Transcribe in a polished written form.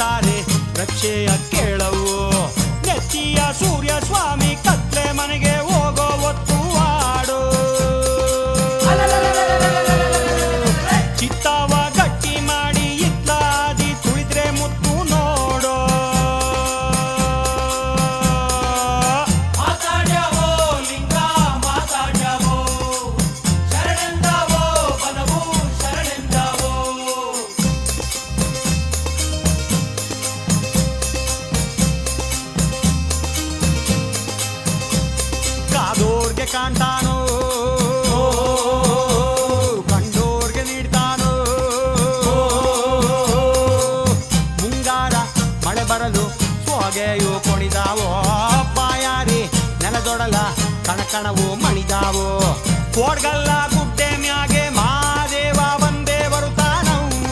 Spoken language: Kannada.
ತಾರೆ ರಕ್ಷೆಯ ಕೇಳವು ನೆತ್ತಿಯ ಸೂರ್ಯ ಸ್ವಾಮಿ ಕತ್ಲೆ ಮನೆಗೆ ಹೋಗೋ ಒತ್ತು ಆಡು ಚಿತ್ತಾವ ಗಟ್ಟಿ ಮಾಡಿ ಇತ್ಲಾದಿ ತುಳಿದ್ರೆ ಮುತ್ತು ನೋಡೋ ಮಾತಾಡ್ಯವೋ ಲಿಂಗ ಮಾತಾಡ್ಯವೋ ಶರಣೆಂದವೋ ಬಲವು ಶರಣೆಂದವೋ ಕಾದೋರ್ಗೆ ಕಾಣ್ತಾನೋ ಕಂಡೋರ್ಗೆ ನೀಡ್ತಾನೋ ಮುಂಗಾರ ಮಳೆ ಬರಲು ಸೋಗೆಯು ಕೊಣಿದಾವೋ ಬಾಯಾರಿ ನೆಲದೊಡಲ ಕಣಕಣವು ಮಣಿದಾವೋ ಕೋಡ್ಗಲ್ಲ ಗುಡ್ಡ